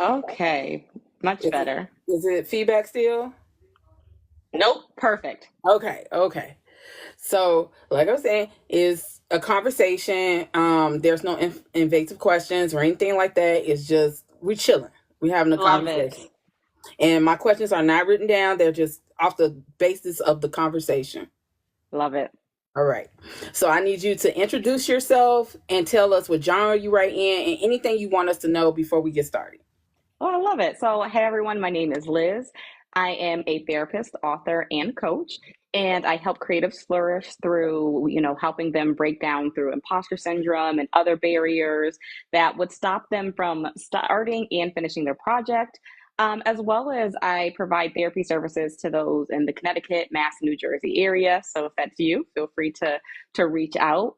Okay, much Is it, better. is it feedback still? Nope, perfect. Okay, okay. So, like I was saying, is a conversation. There's no invasive questions or anything like that. It's just we're chilling. We're having a Love it. conversation. And my questions are not written down. They're just off the basis of the conversation. Love it. All right. So I need you to introduce yourself and tell us what genre you write in and anything you want us to know before we get started. Oh, I love it. So, hey everyone, my name is Liz. I am a therapist, author, and coach, and I help creatives flourish through, helping them break down through imposter syndrome and other barriers that would stop them from starting and finishing their project. As well as I provide therapy services to those in the Connecticut, Mass, New Jersey area. So if that's you, feel free to reach out.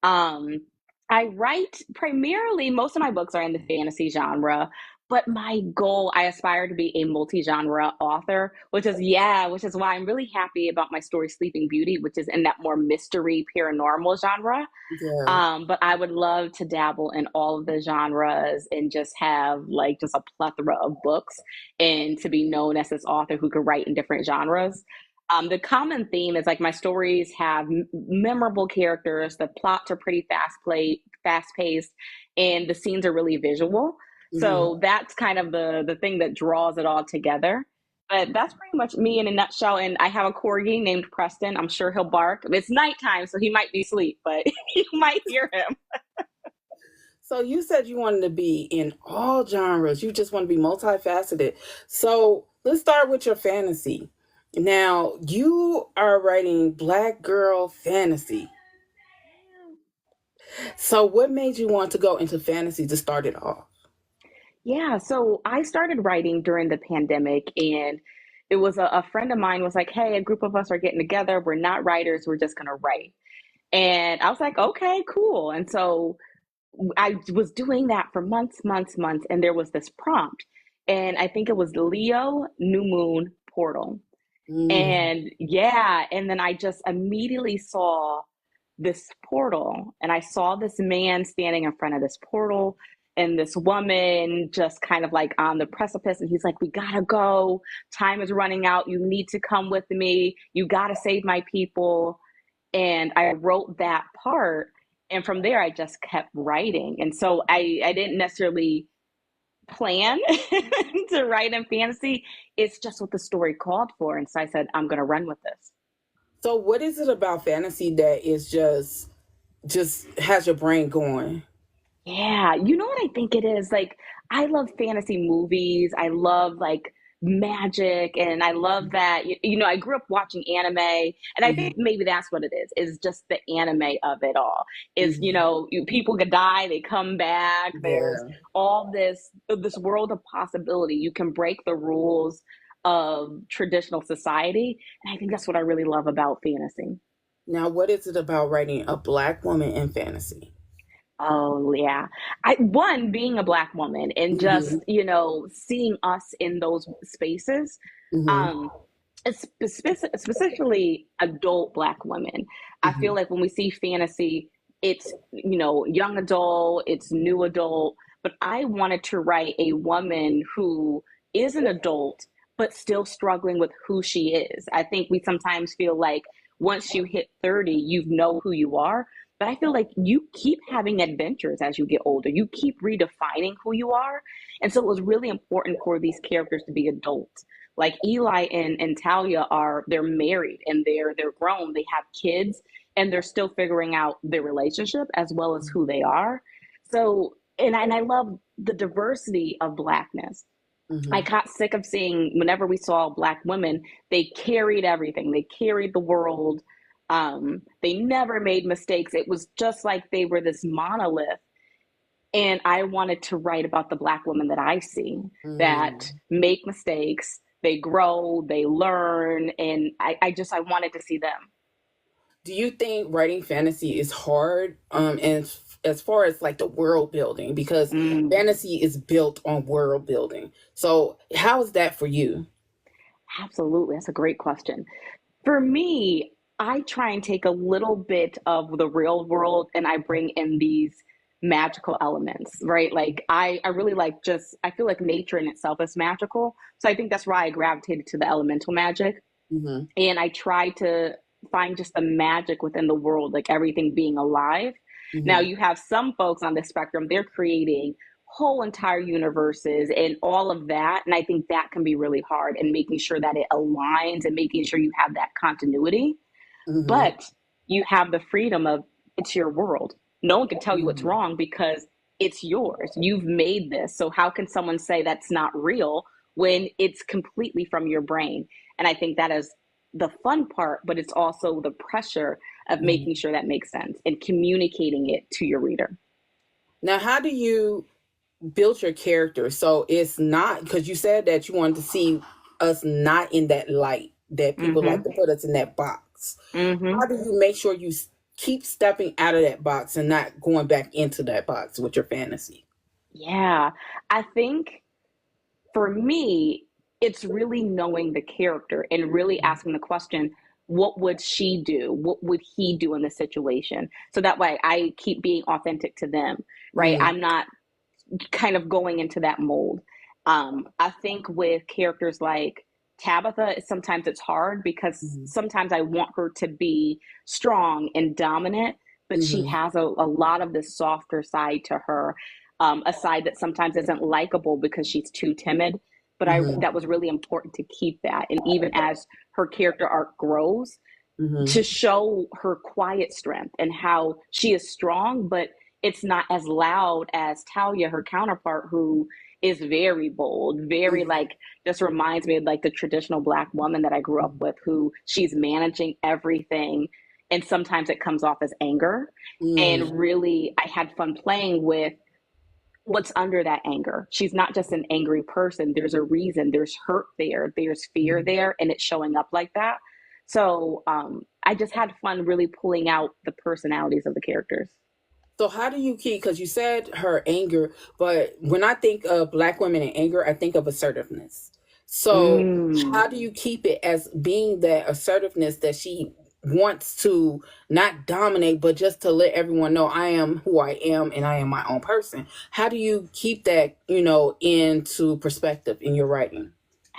Um, I write primarily, most of my books are in the fantasy genre, but my goal, I aspire to be a multi-genre author, which is why I'm really happy about my story Sleeping Beauty, which is in that more mystery paranormal genre. Yeah. But I would love to dabble in all of the genres and just have like just a plethora of books and to be known as this author who could write in different genres. The common theme is like my stories have memorable characters. The plots are pretty fast paced, and the scenes are really visual. Hmm. So that's kind of the thing that draws it all together. But that's pretty much me in a nutshell. And I have a corgi named Preston. I'm sure he'll bark. It's nighttime, so he might be asleep, but you might hear him. So you said you wanted to be in all genres. You just want to be multifaceted. So let's start with your fantasy. Now, you are writing Black girl fantasy. So what made you want to go into fantasy to start it off? Yeah, so I started writing during the pandemic, and it was a friend of mine was like, "Hey, a group of us are getting together. We're not writers. We're just gonna write." And I was like, "Okay, cool." And so I was doing that for months, months, months, and there was this prompt, and I think it was Leo New Moon Portal. Mm. And yeah, and then I just immediately saw this portal, and I saw this man standing in front of this portal, and this woman just kind of like on the precipice. And he's like, "We gotta go. Time is running out. You need to come with me. You gotta save my people." And I wrote that part. And from there, I just kept writing. And so I didn't necessarily plan to write in fantasy. It's just what the story called for. And so I said, I'm going to run with this. So what is it about fantasy that is just has your brain going? Yeah, you know what I think it is? Like, I love fantasy movies. I love like magic, and I love that. I grew up watching anime, and I think Mhm. maybe that's what it is just the anime of it all. Is Mhm. people could die, they come back. There's Yeah. all this world of possibility. You can break the rules of traditional society, and I think that's what I really love about fantasy. Now, what is it about writing a Black woman in fantasy? Oh yeah. I one being a black woman and Hmm. just, seeing us in those spaces. Hmm. Um Specifically adult black women. I feel Hmm. like when we see fantasy, it's, young adult, it's new adult, but I wanted to write a woman who is an adult but still struggling with who she is. I think we sometimes feel like once you hit 30, you know who you are, but I feel like you keep having adventures as you get older. You keep redefining who you are. And so it was really important for these characters to be adults. Like Eli and Talia they're married and they're grown. They have kids and they're still figuring out their relationship as well as who they are. So and I love the diversity of blackness. I Hmm. got sick of seeing whenever we saw black women, they carried everything. They carried the world. They never made mistakes. It was just like they were this monolith. And I wanted to write about the black women that I see that Hmm. make mistakes, they grow, they learn, and I wanted to see them. Do you think writing fantasy is hard? And as far as like the world building, because Mm, fantasy is built on world building. So how is that for you? absolutely. That's a great question. For me, I try and take a little bit of the real world and I bring in these magical elements, right? Like I really like just I feel like nature in itself is magical. So I think that's why I gravitated to the elemental magic. Mm-hmm. And I try to find just the magic within the world, like everything being alive. Now Mm-hmm. you have some folks on the spectrum, they're creating whole entire universes and all of that. And I think that can be really hard and making sure that it aligns and making sure you have that continuity. Mm-hmm. But you have the freedom of it's your world. No one can tell you what's Mm-hmm. wrong because it's yours. You've made this. So how can someone say that's not real when it's completely from your brain? And I think that is the fun part, but it's also the pressure of Mm-hmm. making sure that makes sense and communicating it to your reader. Now, how do you build your character so it's not, because you said that you wanted to see us not in that light that people like Mm-hmm. to put us in that box? Mm-hmm. How do you make sure you keep stepping out of that box and not going back into that box with your fantasy? Yeah. I think for me, it's really knowing the character and really asking the question, what would she do? What would he do in this situation? So that way I keep being authentic to them, right? Mm-hmm. I'm not kind of going into that mold. I think with characters like Tabitha, sometimes it's hard because Mm-hmm. sometimes I want her to be strong and dominant, but she Mm-hmm. has a lot of this softer side to her, a side that sometimes isn't likable because she's too timid. But I Mm-hmm. that was really important to keep that, and even as her character arc grows, Mm-hmm. to show her quiet strength and how she is strong, but it's not as loud as Talia, her counterpart, who is very bold, very like, just reminds me of like the traditional Black woman that I grew up with, who she's managing everything. And sometimes it comes off as anger. Mm-hmm. And really, I had fun playing with what's under that anger. She's not just an angry person. There's a reason. There's hurt there. There's fear there, and it's showing up like that. So I just had fun really pulling out the personalities of the characters. So how do you keep? Because you said her anger, but when I think of Black women and anger, I think of assertiveness. So Mm. how do you keep it as being that assertiveness that she wants to not dominate, but just to let everyone know I am who I am and I am my own person? How do you keep that, into perspective in your writing?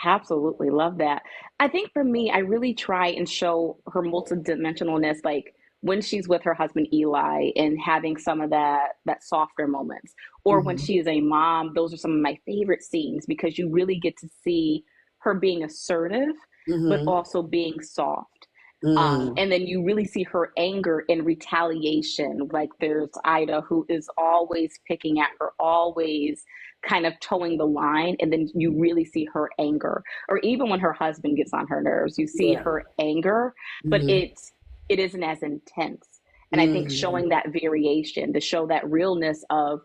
Absolutely love that. I think for me, I really try and show her multidimensionalness, like when she's with her husband Eli and having some of that softer moments, or when Mm-hmm. she is a mom. Those are some of my favorite scenes because you really get to see her being assertive, but Mm-hmm. also being soft. Mm-hmm. And then you really see her anger in retaliation. Like there's Ida who is always picking at her, always kind of towing the line. And then you really see her anger. Or even when her husband gets on her nerves, you see Yeah. her anger, but Mm-hmm. it isn't as intense. And I think Mm-hmm. showing that variation to show that realness of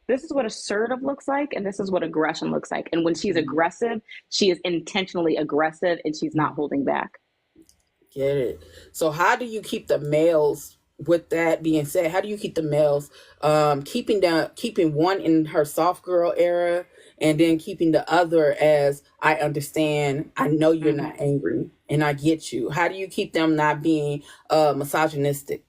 this is what assertive looks like and this is what aggression looks like. And when she's aggressive, she is intentionally aggressive and she's not Mm-hmm. holding back. Get it. So how do you keep the males, with that being said, how do you keep the males keeping one in her soft girl era and then keeping the other as I understand, I know you're Mm-hmm. not angry and I get you. How do you keep them not being misogynistic?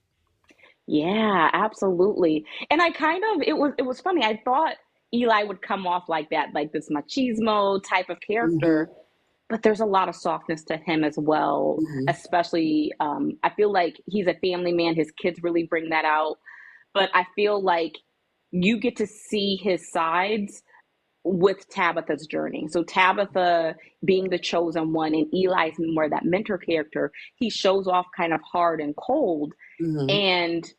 Yeah, absolutely. And I kind of it was funny. I thought Eli would come off like that, like this machismo type of Mm-hmm. character, but there's a lot of softness to him as well. Mm-hmm. Especially, I feel like he's a family man. His kids really bring that out, but I feel like you get to see his sides with Tabitha's journey. So Tabitha being the chosen one, and Eli's more that mentor character. He shows off kind of hard and cold, Mm-hmm. and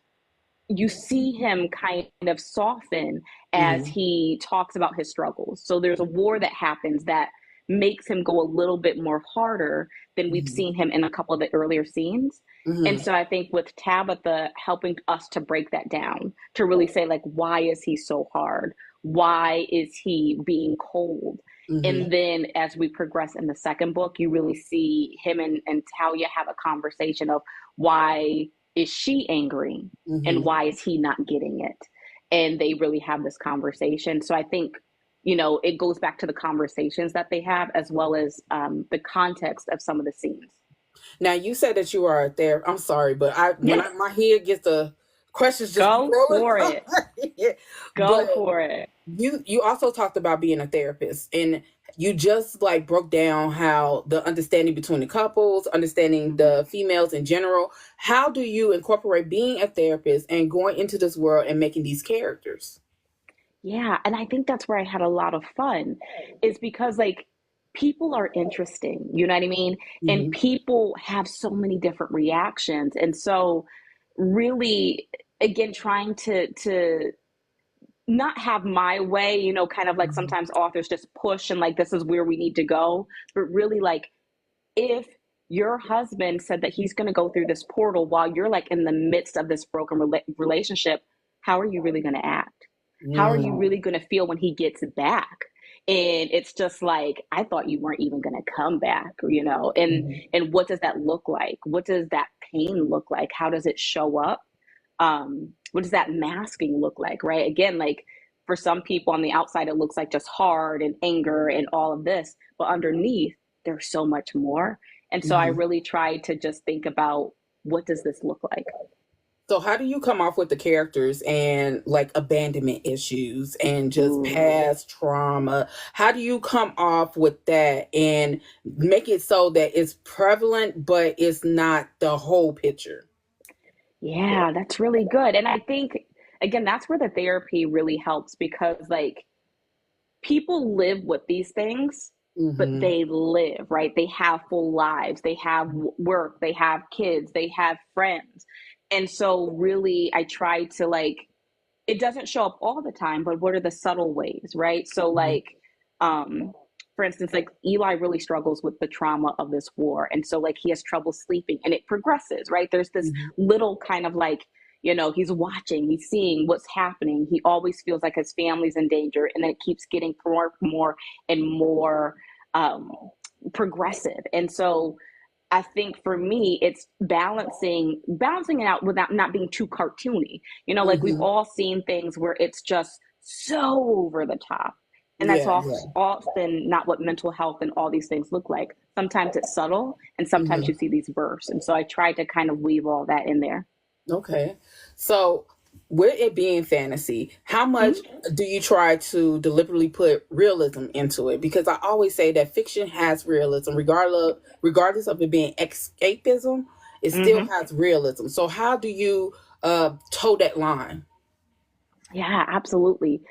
you see him kind of soften as Mm-hmm. he talks about his struggles. So there's a war that happens that makes him go a little bit more harder than we've Mm-hmm. seen him in a couple of the earlier scenes. And Mm-hmm. so I think with Tabitha helping us to break that down, to really say, like, why is he so hard? Why is he being cold? Mm-hmm. And then as we progress in the second book, you really see him and Talia have a conversation of why is she angry and Mm-hmm. why is he not getting it? And they really have this conversation. So I think, it goes back to the conversations that they have as well as the context of some of the scenes. Now you said that you are a therapist. I'm sorry, but Yeah. my head gets questions just be Go rolling for from it. my head. Go But for it. you also talked about being a therapist, and you just like broke down how the understanding between the couples, understanding the females in general. How do you incorporate being a therapist and going into this world and making these characters? Yeah, and I think that's where I had a lot of fun is because like people are interesting, you know what I mean? And Hmm. people have so many different reactions. And so really again trying to not have my way, kind of like Hmm. sometimes authors just push and like this is where we need to go, but really like if your husband said that he's going to go through this portal while you're like in the midst of this broken relationship, how are you really going to act? How are you really going to feel when he gets back? And it's just like I thought you weren't even going to come back, Hmm. and what does that look like? What does that pain look like? How does it show up? What does that masking look like, right? Again, like for some people on the outside it looks like just hard and anger and all of this, but underneath there's so much more. And so I Hmm. really tried to just think about what does this look like. So how do you come off with the characters and like abandonment issues and just Ooh. past trauma? How do you come off with that and make it so that it's prevalent but it's not the whole picture? Yeah, that's really good. And I think again that's where the therapy really helps because like people live with these things, but Hmm. they live, right? They have full lives, they have work, they have kids, they have friends. And so, really, I try to like, it doesn't show up all the time, but what are the subtle ways, right? So, Hmm. like, um, for instance, like Eli really struggles with the trauma of this war. And so, like, he has trouble sleeping and it progresses, right? There's this Hmm. little kind of like, he's watching, he's seeing what's happening. He always feels like his family's in danger. And then it keeps getting more and more um, progressive. And so, I think for me, it's balancing it out without not being too cartoony. Like we've Hmm. all seen things where it's just so over the top. And that's Yeah, yeah. often not what mental health and all these things look like. Sometimes it's subtle and sometimes you Hmm. see these bursts. And so I try to kind of weave all that in there. Okay. So, with it being fantasy, how much Mm-hmm. do you try to deliberately put realism into it? Because I always say that fiction has realism, regardless of it being escapism, it still Mm-hmm. has realism. So, how do you toe that line? Yeah, absolutely.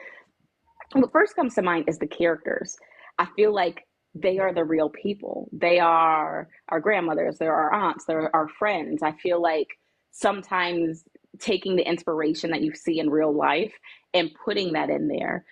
What first comes to mind is the characters. I feel like they are the real people. They are our grandmothers, they're our aunts, they're our friends. I feel like sometimes taking the inspiration that you see in real life and putting that in there,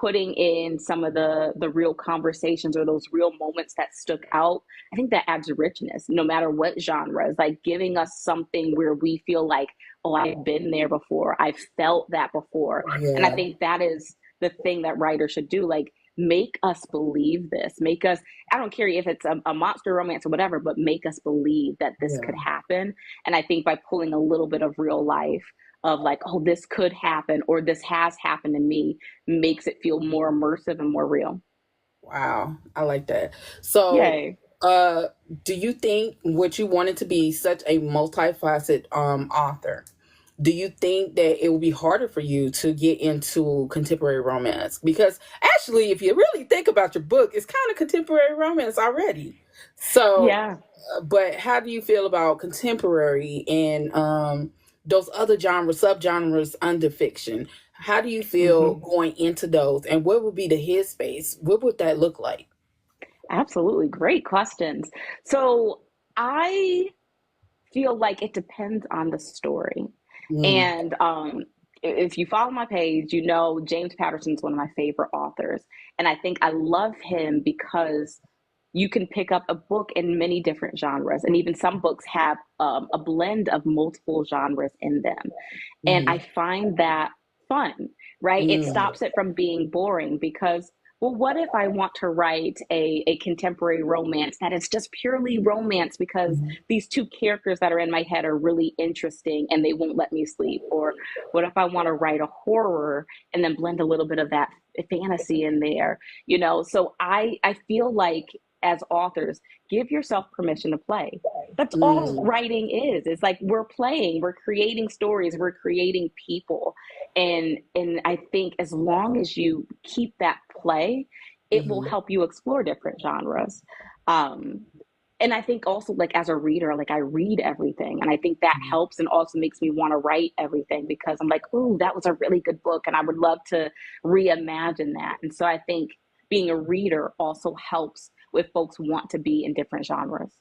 putting in some of the real conversations or those real moments that stuck out. I think that adds richness no matter what genre is like giving us something where we feel like, oh, I've been there before. I've felt that before. And I Yeah, think that is the thing that writers should do, like make us believe this, make us, I don't care if it's a monster romance or whatever, but make us believe that this yeah. could happen. And I think by pulling a little bit of real life of like, oh, this could happen or this has happened to me, makes it feel more immersive and more real. Wow, I like that. So, Yay. uh, do you think what you wanted to be such a multifaceted author? Do you think that it will be harder for you to get into contemporary romance? Because actually, if you really think about your book, it's kind of contemporary romance already. So, Yeah. but how do you feel about contemporary and those other genres, subgenres under fiction? How do you feel Hmm. going into those, and what would be the headspace? What would that look like? Absolutely. Great questions. So I feel like it depends on the story. Mm, And if you follow my page, James Patterson's one of my favorite authors. And I think I love him because you can pick up a book in many different genres. And even some books have a blend of multiple genres in them. And I mm, find that fun, right? It mm, stops it from being boring because, well, what if I want to write a contemporary romance that is just purely romance because mm, these two characters that are in my head are really interesting and they won't let me sleep? Or what if I want to write a horror and then blend a little bit of that fantasy in there? So I feel like as authors, give yourself permission to play. That's all Mm, writing is. It's like we're playing, we're creating stories, we're creating people. And I think as long as you keep that play, it will mhm, help you explore different genres. Um, and I think also like as a reader, like I read everything, and I think that mhm. helps and also makes me want to write everything because I'm like, ooh, that was a really good book, and I would love to reimagine that. And so I think being a reader also helps with folks want to be in different genres.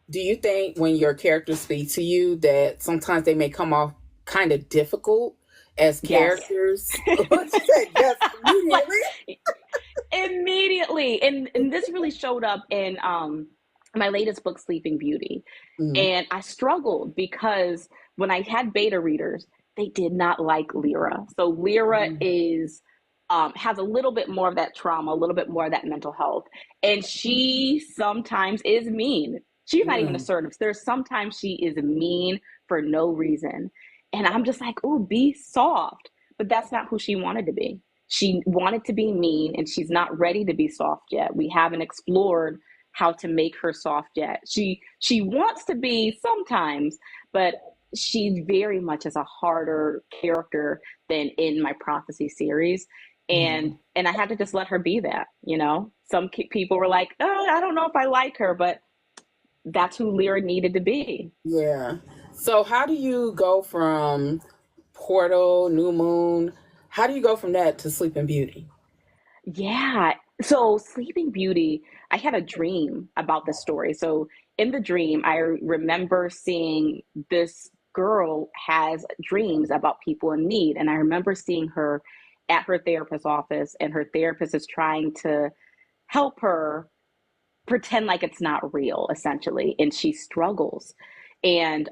Do you think when your characters speak to you that sometimes they may come off kind of difficult as Yes. characters? What you say? Yes, Like immediately. immediately. And this really showed up in my latest book, Sleeping Beauty. Mm, And I struggled because when I had beta readers, they did not like Lyra. So Lyra mm, is has a little bit more of that trauma, a little bit more of that mental health, and she sometimes is mean. She's not even mm, assertive. There's sometimes she is mean for no reason, and I'm just like, oh, be soft. But that's not who she wanted to be. She wanted to be mean, and she's not ready to be soft yet. We haven't explored how to make her soft yet. She wants to be sometimes, but she very much is a harder character than in my prophecy series. mm. And I had to just let her be that, you know. Some people were like, "Oh, I don't know if I like her," but that's who Lyra needed to be. Yeah. So how do you go from Portal, New Moon? How do you go from that to Sleeping Beauty? Yeah. So Sleeping Beauty, I had a dream about this story. So in the dream, I remember seeing this girl has dreams about people in need. And I remember seeing her at her therapist's office, and her therapist is trying to help her pretend like it's not real, essentially. And she struggles. And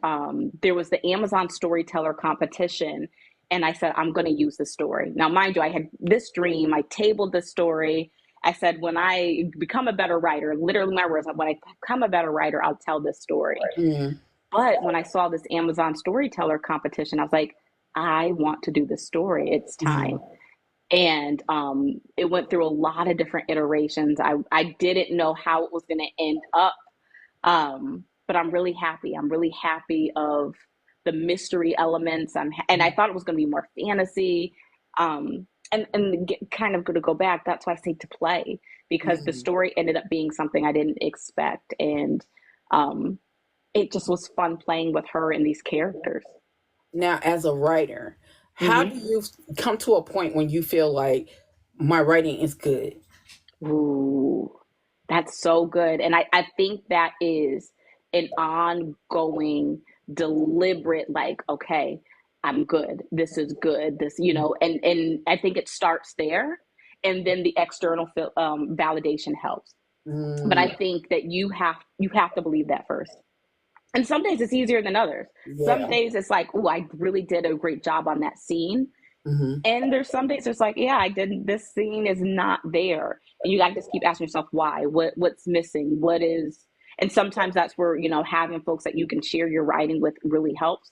there was the Amazon storyteller competition. And I said, I'm going to use this story. Now, mind you, I had this dream. I tabled this story. I said, when I become a better writer, literally my words, when I become a better writer, I'll tell this story. Mm, But when I saw this Amazon storyteller competition, I was like, I want to do this story. It's time. mm. And it went through a lot of different iterations. I didn't know how it was going to end up, but I'm really happy. I'm really happy of the mystery elements. And I thought it was going to be more fantasy. Kind of going to go back. That's why I say to play, because the Mhm. story ended up being something I didn't expect, and um, it just was fun playing with her and these characters. Now, as a writer, how do Mm-hmm. you come to a point when you feel like my writing is good? Ooh, that's so good. And I think that is an ongoing, deliberate, like, okay, I'm good. This is good. This, you know, and I think it starts there. And then the external validation helps. But I Mm, think that you have to believe that first. And some days it's easier than others. Some yeah. days it's like, oh, I really did a great job on that scene. Hmm. And there's some days it's like, yeah, I didn't. This scene is not there, and you got to just keep asking yourself why. What's missing? What is? And sometimes that's where having folks that you can share your writing with really helps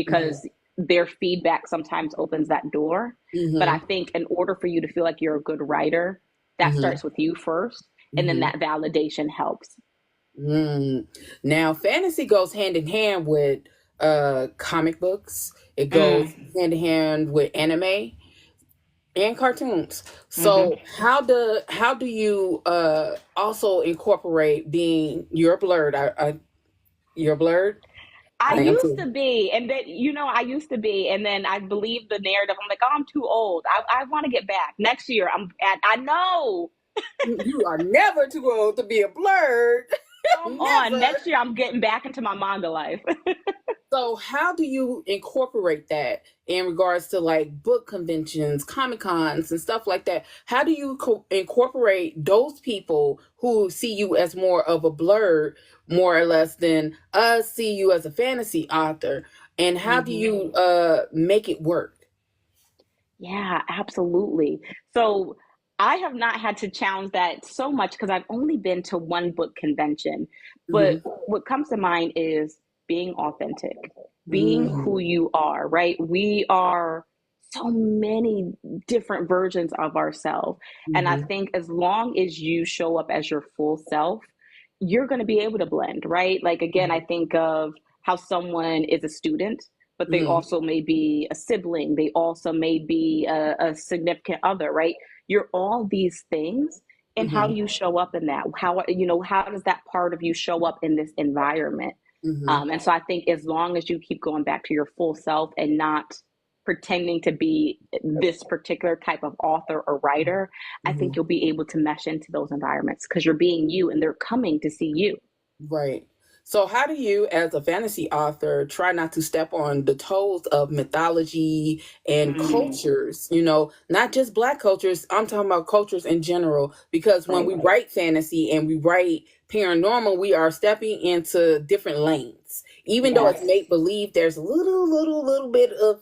Hmm. because their feedback sometimes opens that door. But I Hmm. think in order for you to feel like you're a good writer, that Hmm. starts with you first, and then Hmm. that validation helps. Mm. Now, fantasy goes hand in hand with comic books. It goes Mm, hand in hand with anime and cartoons. hmm. So, how do you also incorporate being you're blurred? You're blurred. I I am used too. to be, and then I used to be, and then I believed the narrative. I'm like, oh, I'm too old. I want to get back next year. I'm at. I know. You are never too old to be a blurred. Come on, Never. next year I'm getting back into my manga life. So, how do you incorporate that in regards to like book conventions, comic cons, and stuff like that? How do you incorporate those people who see you as more of a blurred, more or less, than us see you as a fantasy author? And how do Hmm. you make it work? Yeah, absolutely. So I have not had to challenge that so much because I've only been to one book convention. But Hmm. what comes to mind is being authentic, being who Mm. you are, right? We are so many different versions of ourselves. And I Mm-hmm. think as long as you show up as your full self, you're going to be able to blend, right? Like, again, I think of how someone is a student, but they Mm-hmm. also may be a sibling, they also may be a significant other, right? You're all these things. And how do Mm-hmm. you show up in that? How does that part of you show up in this environment? Mm-hmm. And so I think as long as you keep going back to your full self and not pretending to be this particular type of author or writer, I think Mm-hmm. you'll be able to mesh into those environments because you're being you and they're coming to see you. Right. So, how do you, as a fantasy author, try not to step on the toes of mythology and Mm, cultures? Not just Black cultures, I'm talking about cultures in general. Because when right. we write fantasy and we write paranormal, we are stepping into different lanes. Even though it's Yes. make believe, there's a little bit of,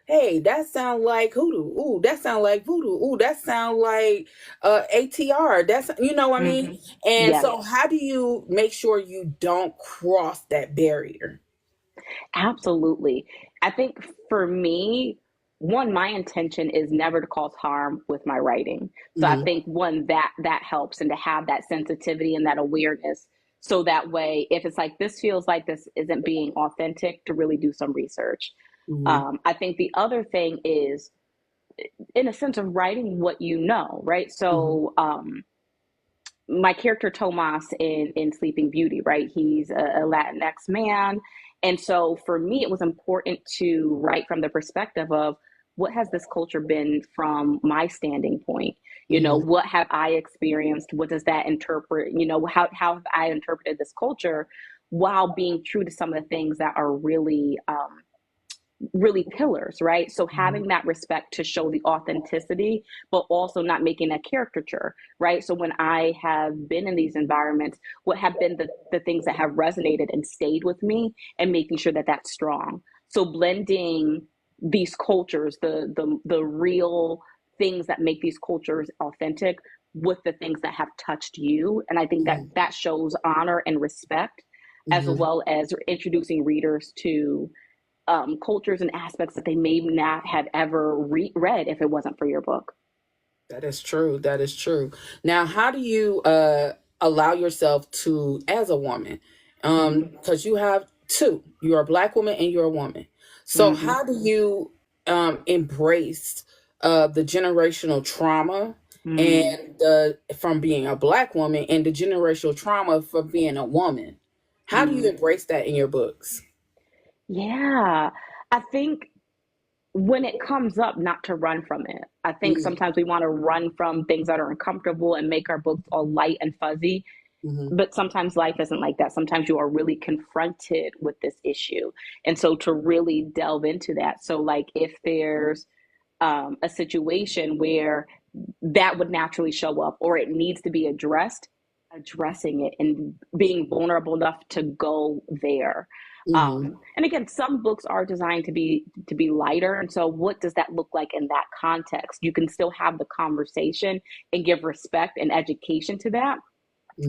hey, that sound like hoodoo. Ooh, that sound like voodoo. Ooh, that sound like ATR. That's, what I mean? Hmm. And Yes. so, how do you make sure you don't cross that barrier? Absolutely. I think for me, one, my intention is never to cause harm with my writing. So I Mm-hmm. think one that helps and to have that sensitivity and that awareness. So that way, if it's like this feels like this isn't being authentic, to really do some research. Mm-hmm. I think the other thing is, in a sense, of writing what you know, right? Mm-hmm. So my character Tomas in Sleeping Beauty, right? He's a Latinx man. And so for me, it was important to write from the perspective of what has this culture been from my standing point? Mm-hmm. What have I experienced? What does that interpret? How have I interpreted this culture while being true to some of the things that are really pillars, right? So Mm-hmm. having that respect to show the authenticity, but also not making a caricature, right? So when I have been in these environments, what have been the things that have resonated and stayed with me and making sure that that's strong. So blending these cultures, the real things that make these cultures authentic with the things that have touched you. And I think that Mm-hmm. that shows honor and respect as Mm-hmm. well as introducing readers to cultures and aspects that they may not have ever read if it wasn't for your book. That is true. That is true. Now, how do you allow yourself to, as a woman, Mm-hmm. because you have two, you're a Black woman and you're a woman. So, Mm-hmm. how do you embrace the generational trauma Mm. and from being a Black woman and the generational trauma from being a woman? How do you Mm. embrace that in your books? Yeah, I think when it comes up, not to run from it. I think Mm-hmm. sometimes we want to run from things that are uncomfortable and make our books all light and fuzzy. Mm-hmm. But sometimes life isn't like that. Sometimes you are really confronted with this issue. And so to really delve into that. So, like, if there's a situation where that would naturally show up or it needs to be addressed, addressing it and being vulnerable enough to go there. Mm-hmm. And again, some books are designed to be lighter, and so what does that look like in that context? You can still have the conversation and give respect and education to that,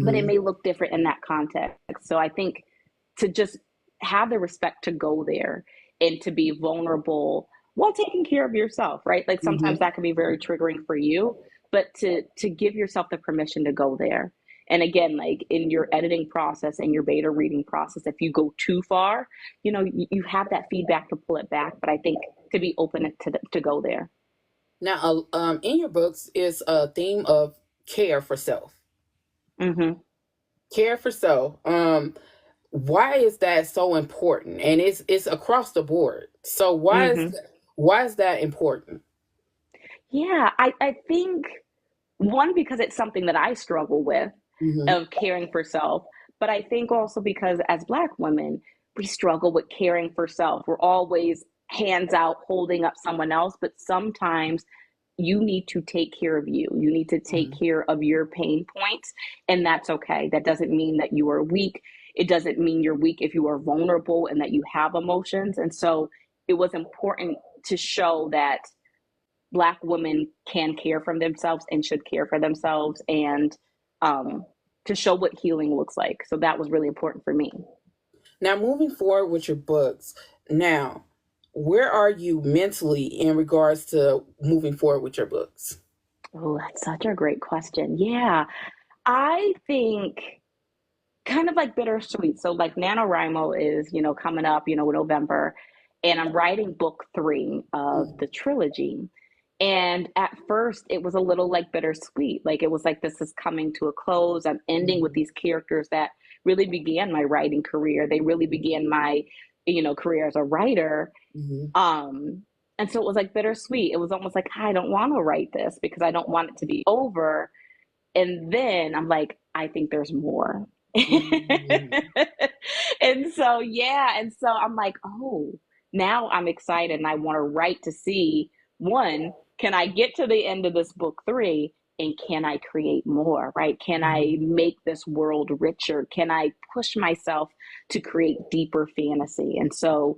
but it Mm-hmm. may look different in that context. So I think to just have the respect to go there and to be vulnerable while taking care of yourself, right? Like sometimes Mm-hmm. that can be very triggering for you, but to give yourself the permission to go there. And again, like in your editing process and your beta reading process, if you go too far, you have that feedback to pull it back. But I think to be open to go there. Now, in your books is a theme of care for self. Mm-hmm. Care for self. Why is that so important? And it's across the board. So Mm-hmm. why is that important? Yeah, I think one, because it's something that I struggle with Mm-hmm. of caring for self, but I think also because as Black women, we struggle with caring for self. We're always hands out holding up someone else, but sometimes you need to take care of you. You need to take Mm-hmm. care of your pain points, and that's okay. That doesn't mean that you are weak. It doesn't mean you're weak if you are vulnerable and that you have emotions. And so it was important to show that Black women can care for themselves and should care for themselves, and um, to show what healing looks like. So that was really important for me. Now, moving forward with your books, now where are you mentally in regards to moving forward with your books? Oh, that's such a great question. Yeah, I think kind of like bittersweet. So like NaNoWriMo is, coming up, November, and I'm writing book three of the trilogy. And at first it was a little like bittersweet. Like it was like this is coming to a close. I'm ending with Mm-hmm. these characters that really began my writing career. They really began my, career as a writer. Mm-hmm. Um, and so it was like bittersweet. It was almost like I don't want to write this because I don't want it to be over. And then I'm like, I think there's more. Mm-hmm. And so, yeah. And so I'm like, oh, now I'm excited and I want to write to see one, can I get to the end of this book three and can I create more, right? Can I make this world richer? Can I push myself to create deeper fantasy? And so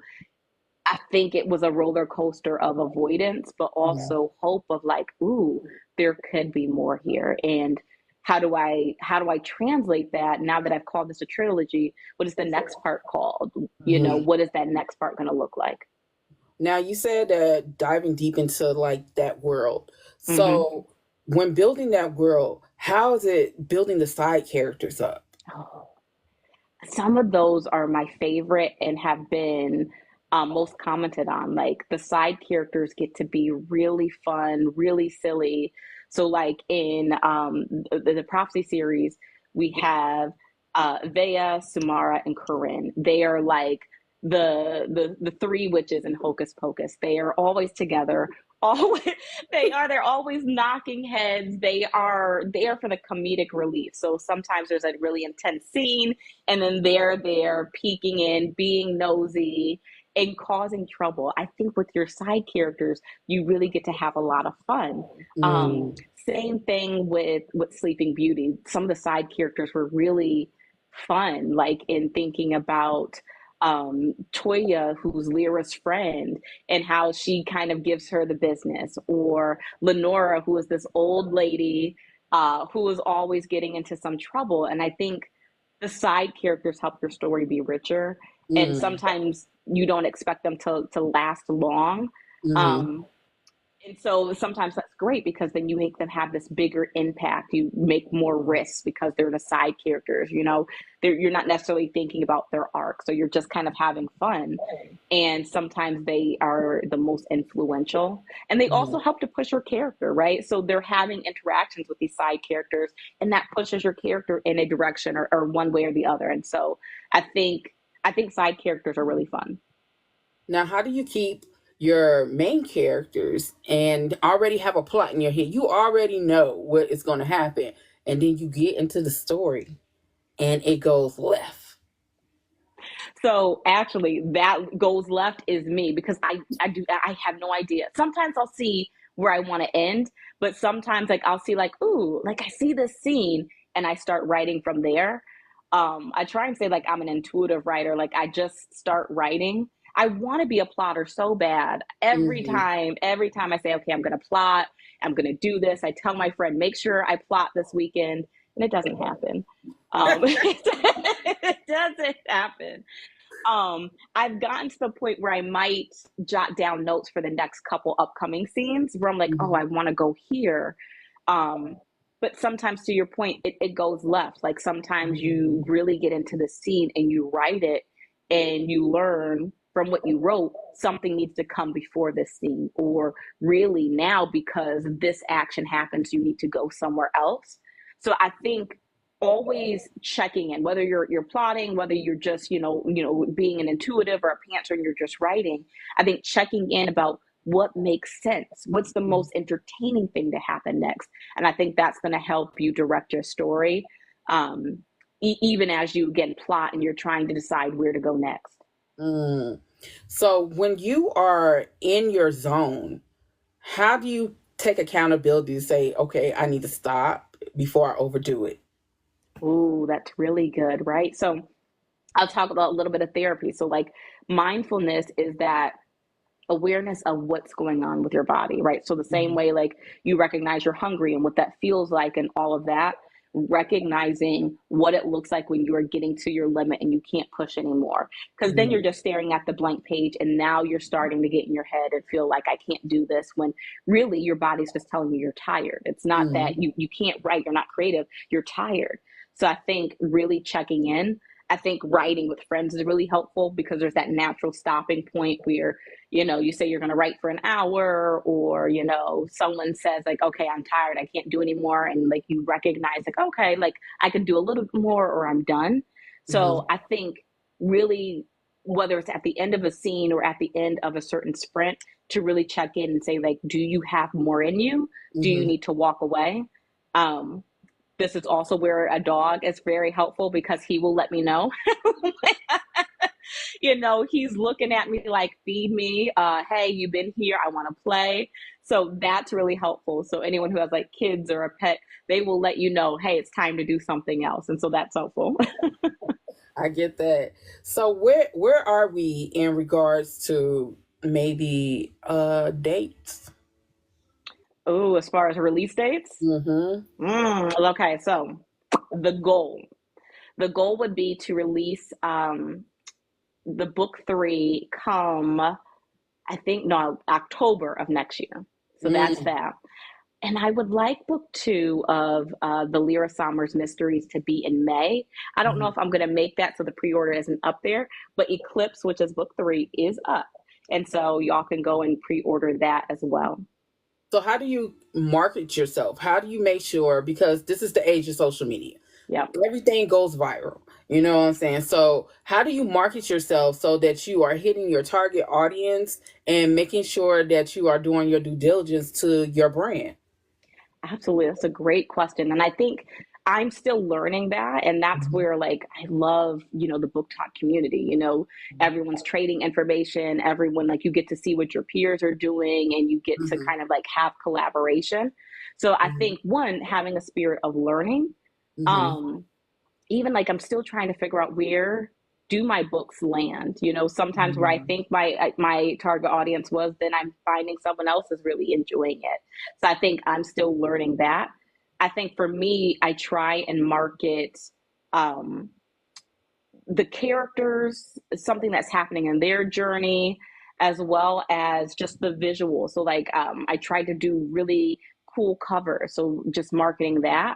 I think it was a roller coaster of avoidance, but Mm-hmm. also hope of like, ooh, there could be more here. And how do I translate that now that I've called this a trilogy? What is the next part called? Mm-hmm. What is that next part going to look like? Now you said that diving deep into like that world. Hmm. So when building that world, how is it building the side characters up? Oh, some of those are my favorite and have been most commented on. Like the side characters get to be really fun, really silly. So, like in the Prophecy series, we have Vea, Sumara, and Corinne. They are like the three witches in Hocus Pocus. They are always together. Always, they're always knocking heads. They are for the comedic relief. So sometimes there's a really intense scene and then they're there peeking in, being nosy, and causing trouble. I think with your side characters, you really get to have a lot of fun. Mm. Same thing with Sleeping Beauty. Some of the side characters were really fun, like in thinking about Toya, who's Lyra's friend, and how she kind of gives her the business, or Lenora, who is this old lady who is always getting into some trouble. And I think the side characters help your story be richer, and Mm. sometimes you don't expect them to last long. Mm. um, and so sometimes that's great because then you make them have this bigger impact. You make more risks because they're the side characters. You're not necessarily thinking about their arc, so you're just kind of having fun. And sometimes they are the most influential, and they also Mm. help to push your character, right? So they're having interactions with these side characters, and that pushes your character in a direction, or one way or the other. And so I think side characters are really fun. Now, how do you keep your main characters and already have a plot in your head? You already know what is going to happen, and then you get into the story and it goes left. So actually, that goes left is me because I have no idea. Sometimes I'll see where I want to end, but sometimes like I'll see like, ooh, like I see this scene and I start writing from there. I try and say like I'm an intuitive writer, like I just start writing. I want to be a plotter so bad. Mm-hmm. Every time I say, okay, I'm gonna plot, I'm gonna do this, I tell my friend, make sure I plot this weekend, and it doesn't happen. It doesn't happen. I've gotten to the point where I might jot down notes for the next couple upcoming scenes where I'm like, oh, I Mm-hmm. want to go here. Um, but sometimes, to your point, it goes left. Like sometimes you really get into the scene and you write it and you learn from what you wrote, something needs to come before this scene, or really now because this action happens, you need to go somewhere else. So I think always checking in, whether you're plotting, whether you're just being an intuitive or a pantser and you're just writing. I think checking in about what makes sense, what's the most entertaining thing to happen next, and I think that's going to help you direct your story, um, even as you again plot and you're trying to decide where to go next. Mm. So when you are in your zone, how do you take accountability to say, okay, I need to stop before I overdo it? Ooh, that's really good, right? So I'll talk about a little bit of therapy. So like mindfulness is that awareness of what's going on with your body, right? So the same Mhm. way like you recognize you're hungry and what that feels like and all of that, recognizing what it looks like when you are getting to your limit and you can't push anymore. Because then you're just staring at the blank page, and now you're starting to get in your head and feel like I can't do this, when really your body's just telling you you're tired. It's not that you can't write, you're not creative, you're tired. So I think really checking in. I think writing with friends is really helpful, because there's that natural stopping point where, you say you're going to write for an hour, or, someone says like, okay, I'm tired, I can't do anymore. And like, you recognize like, okay, like I can do a little bit more, or I'm done. So I think really, whether it's at the end of a scene or at the end of a certain sprint, to really check in and say like, do you have more in you? Do you need to walk away? This is also where a dog is very helpful, because he will let me know. He's looking at me like, feed me. Hey, you've been here. I want to play. So that's really helpful. So anyone who has like kids or a pet, they will let you know, hey, it's time to do something else. And so that's helpful. I get that. So where are we in regards to maybe dates? Oh, as far as release dates? Okay, so the goal. The goal would be to release the book 3 come, I think, no, October of next year. So that's that. And I would like book 2 of the Lyra Sommers Mysteries to be in May. I don't know if I'm going to make that, so the pre-order isn't up there, but Eclipse, which is book 3, is up. And so y'all can go and pre-order that as well. So how do you market yourself? How do you make sure, because this is the age of social media. Yeah. Everything goes viral. You know what I'm saying? So how do you market yourself so that you are hitting your target audience and making sure that you are doing your due diligence to your brand? Absolutely. That's a great question. And I think I'm still learning that. And that's where like I love, the Booktalk community. Everyone's trading information, everyone, like, you get to see what your peers are doing, and you get to kind of like have collaboration. So I think, one, having a spirit of learning. Even like I'm still trying to figure out, where do my books land? Sometimes where I think my target audience was, then I'm finding someone else is really enjoying it. So I think I'm still learning that. I think for me, I try and market the characters, something that's happening in their journey, as well as just the visual. So like I tried to do really cool covers, so just marketing that.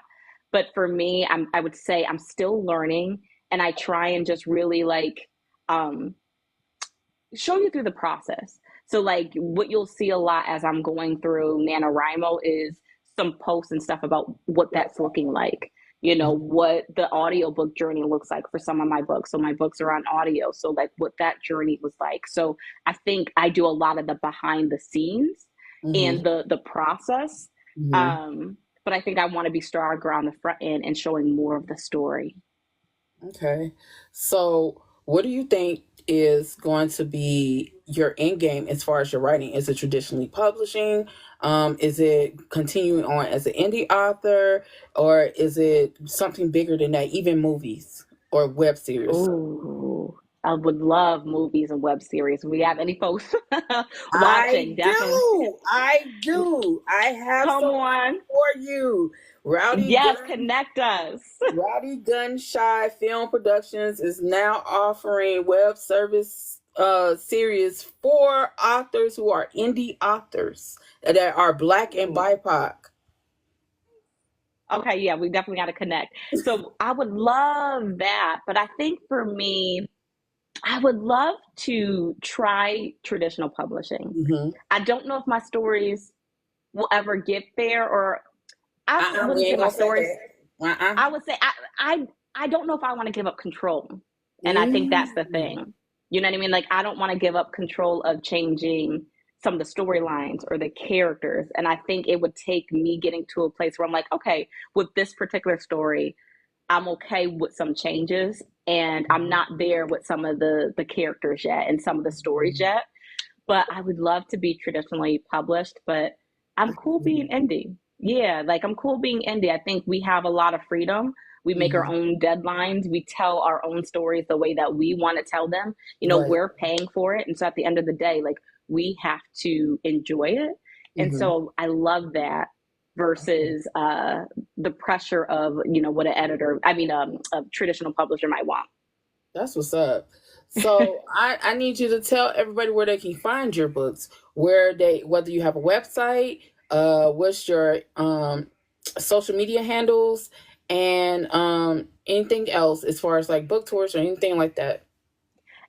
But for me, I would say I'm still learning, and I try and just really like show you through the process. So like what you'll see a lot as I'm going through NaNoWriMo is some posts and stuff about what that's looking like. What the audiobook journey looks like for some of my books. So my books are on audio. So like what that journey was like. So I think I do a lot of the behind the scenes and the process. But I think I want to be stronger on the front end and showing more of the story. Okay. So what do you think is going to be your end game as far as your writing? Is it traditionally publishing? Is it continuing on as an indie author? Or is it something bigger than that, even movies or web series? Ooh, I would love movies and web series. We have any folks watching? I do. I have Come some on. for you. Connect us. Rowdy Gun Shy Film Productions is now offering web service series for authors who are indie authors that are Black and BIPOC. Okay, yeah, we definitely got to connect. So I would love that, but I think for me, I would love to try traditional publishing. I don't know if my stories will ever get there, or I wouldn't say my stories. I would say I don't know if I want to give up control. And I think that's the thing. You know what I mean? Like, I don't want to give up control of changing some of the storylines or the characters. And I think it would take me getting to a place where I'm like, okay, with this particular story, I'm okay with some changes, and I'm not there with some of the characters yet and some of the stories yet. But I would love to be traditionally published, but I'm cool being indie. Yeah, like I'm cool being indie. I think we have a lot of freedom. We make our own deadlines. We tell our own stories the way that we want to tell them. We're paying for it. And so at the end of the day, like, we have to enjoy it. And so I love that. versus the pressure of, what an editor, a traditional publisher might want. That's what's up. So I need you to tell everybody where they can find your books, whether you have a website, what's your social media handles, and anything else as far as like book tours or anything like that.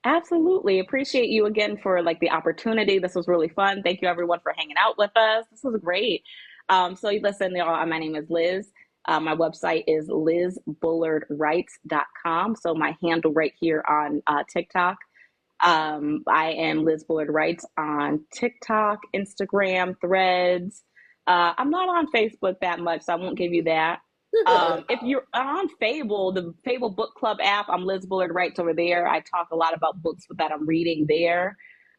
Absolutely. Appreciate you again for like the opportunity. This was really fun. Thank you everyone for hanging out with us. This was great. So listen, y'all, my name is Liz. My website is lizbullardwrites.com. So my handle right here on TikTok. I am Liz Bullard Writes on TikTok, Instagram, Threads. I'm not on Facebook that much, so I won't give you that. If you're on Fable, the Fable Book Club app, I'm Liz Bullard Writes over there. I talk a lot about books that I'm reading there.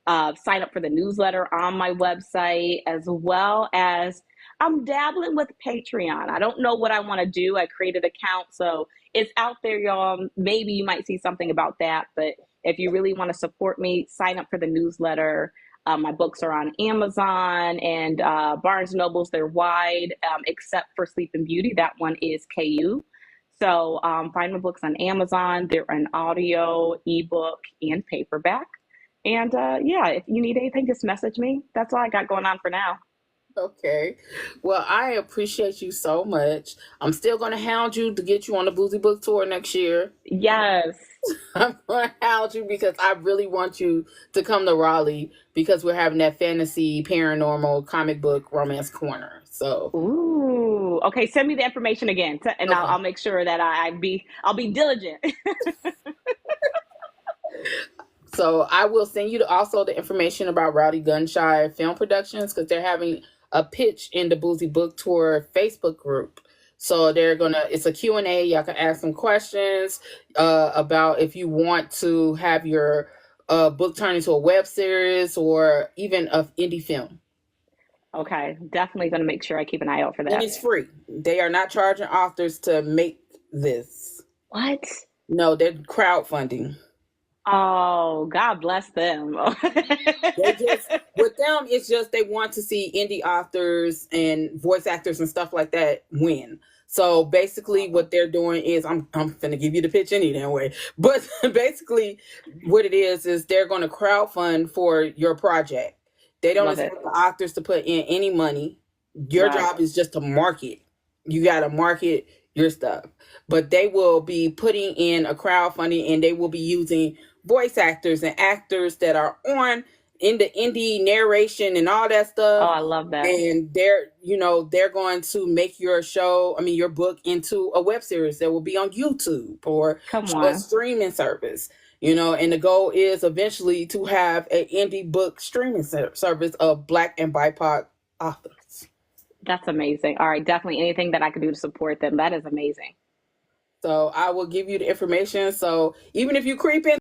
Sign up for the newsletter on my website, as well as I'm dabbling with Patreon. I don't know what I want to do. I created an account, so it's out there, y'all. Maybe you might see something about that, but if you really want to support me, sign up for the newsletter. My books are on Amazon and Barnes & Nobles. They're wide, except for Sleep and Beauty. That one is KU. So find my books on Amazon. They're an audio, ebook, and paperback. And yeah, if you need anything, just message me. That's all I got going on for now. Okay. Well, I appreciate you so much. I'm still going to hound you to get you on the Boozy Book Tour next year. Yes. I'm going to hound you because I really want you to come to Raleigh because we're having that fantasy, paranormal, comic book, romance corner. So. Ooh. Okay. Send me the information again, and Okay. I'll make sure that I'll be diligent. So I will send you also the information about Rowdy Gunshire Film Productions because they're having a pitch in the Boozy Book Tour Facebook group. So it's a Q&A. Y'all can ask some questions about if you want to have your book turn into a web series or even an indie film. Okay. Definitely going to make sure I keep an eye out for that. And it's free. They are not charging authors to make this. What? No, they're crowdfunding. Oh, God bless them. With them, it's just they want to see indie authors and voice actors and stuff like that win. So basically what they're doing is, I'm going to give you the pitch any damn way. But basically what it is they're going to crowdfund for your project. They don't expect the authors to put in any money. Your job is just to market. You got to market your stuff. But they will be putting in a crowdfunding and they will be using voice actors and actors that are in the indie narration and all that stuff. Oh, I love that. And they're going to make your book into a web series that will be on YouTube or a streaming service. And the goal is eventually to have an indie book streaming service of Black and BIPOC authors. That's amazing. All right, definitely anything that I can do to support them. That is amazing. So I will give you the information. So even if you creep in